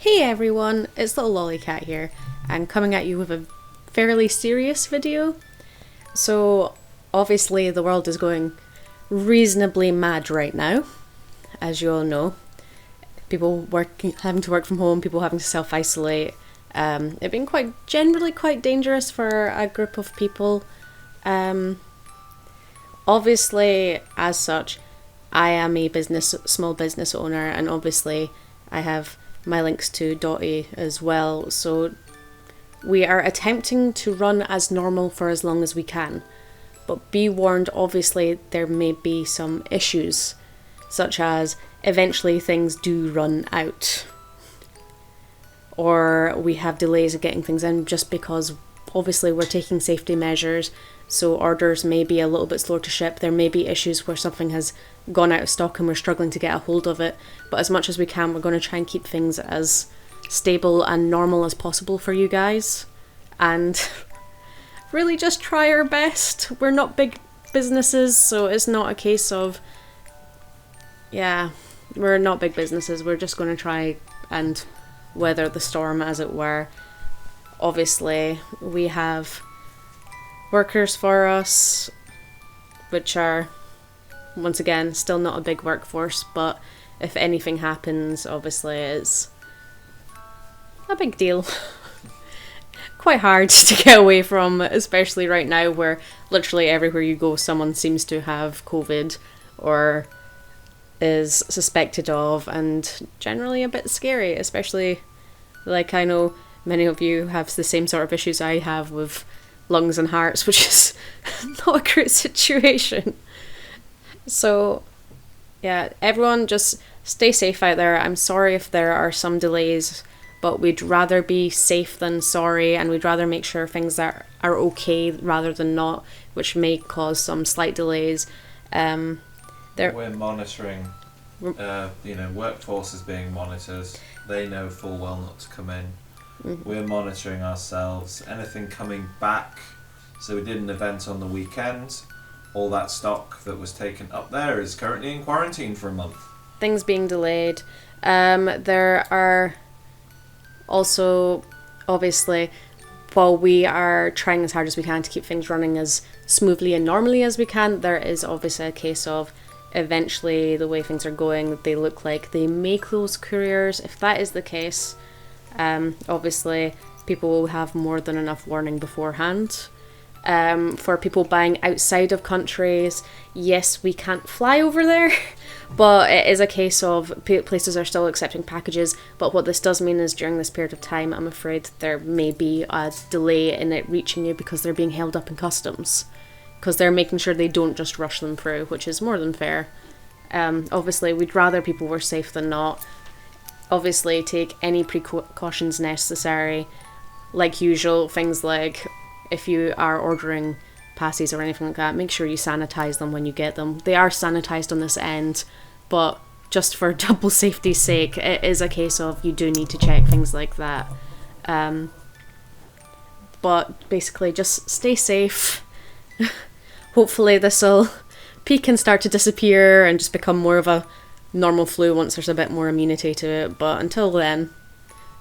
Hey everyone, it's Little Lollycat here, and coming at you with a fairly serious video. So, obviously, the world is going reasonably mad right now, as you all know. People having to work from home, people having to self-isolate. It being generally quite dangerous for a group of people. Obviously, as such, I am a small business owner, and obviously, I have my links to Dotty as well. So we are attempting to run as normal for as long as we can. But be warned, obviously, there may be some issues, such as eventually things do run out. Or we have delays of getting things in just because obviously we're taking safety measures, so orders may be a little bit slower to ship. There may be issues where something has gone out of stock and we're struggling to get a hold of it. But as much as we can, we're going to try and keep things as stable and normal as possible for you guys. And really just try our best. We're not big businesses, so it's not a case of... Yeah, we're not big businesses. We're just going to try and weather the storm, as it were. Obviously, we have workers for us, which are, once again, still not a big workforce, but if anything happens, obviously it's a big deal. Quite hard to get away from, especially right now where literally everywhere you go someone seems to have COVID or is suspected of, and generally a bit scary, especially like I know many of you have the same sort of issues I have with lungs and hearts, which is not a great situation. So yeah, everyone just stay safe out there. I'm sorry if there are some delays, but we'd rather be safe than sorry, and we'd rather make sure things are okay rather than not, which may cause some slight delays. We're monitoring, workforce is being monitored. They know full well not to come in. Mm-hmm. We're monitoring ourselves. Anything coming back. So we did an event on the weekend. All that stock that was taken up there is currently in quarantine for a month. Things being delayed. There are also, obviously, while we are trying as hard as we can to keep things running as smoothly and normally as we can, there is obviously a case of eventually the way things are going, they look like they may close couriers. If that is the case, obviously people will have more than enough warning beforehand. For people buying outside of countries, yes, we can't fly over there, but it is a case of places are still accepting packages. But what this does mean is during this period of time, I'm afraid there may be a delay in it reaching you because they're being held up in customs, because they're making sure they don't just rush them through, which is more than fair. Obviously, we'd rather people were safe than not. Obviously, take any precautions necessary, like usual, things like if you are ordering passes or anything like that, make sure you sanitize them when you get them. They are sanitized on this end, but just for double safety's sake, it is a case of you do need to check things like that. But basically, just stay safe. Hopefully this will peak and start to disappear and just become more of a normal flu once there's a bit more immunity to it. But until then,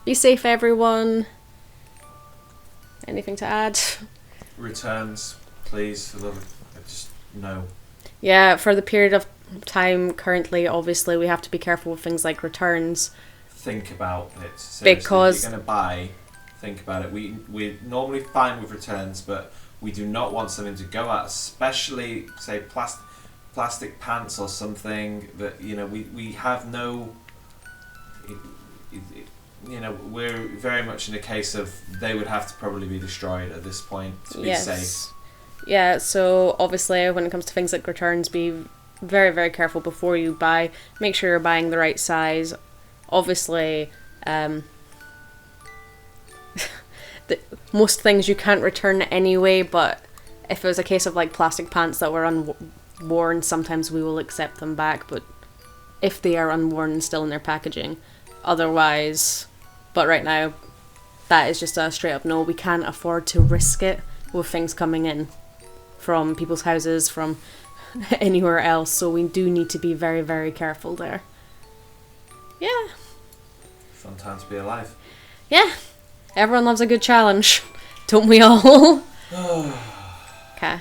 be safe everyone. Anything to add? Returns, please. No. Yeah, for the period of time currently, obviously we have to be careful with things like returns. Think about it. Seriously, because if you're going to buy, think about it. We're normally fine with returns, but we do not want something to go out, especially, say, plastic pants or something that, we have no... we're very much in a case of they would have to probably be destroyed at this point to be safe. Yeah, so obviously when it comes to things like returns, be very, very careful before you buy. Make sure you're buying the right size. Obviously, most things you can't return anyway, but if it was a case of like plastic pants that were unworn, sometimes we will accept them back, but if they are unworn and still in their packaging. Otherwise, but right now, that is just a straight up no. We can't afford to risk it with things coming in from people's houses, from anywhere else, so we do need to be very, very careful there. Yeah. fun time to be alive. Yeah, everyone loves a good challenge. Don't we all? Okay.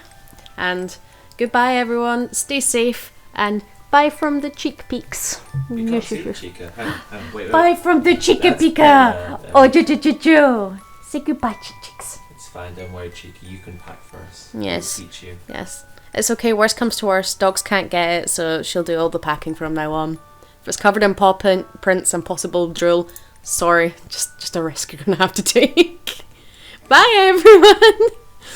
And goodbye, everyone. Stay safe. And bye from the cheek peaks. You can't see the chica. Hang on, wait. Bye from the chica pika. Oh, jo. Say goodbye, cheeks. It's fine, don't worry, Cheeky. You can pack first. Yes. We'll teach you. Yes. It's okay, worst comes to worst. Dogs can't get it, so she'll do all the packing from now on. If it's covered in paw prints and possible drool, sorry. Just a risk you're going to have to take. Bye, everyone.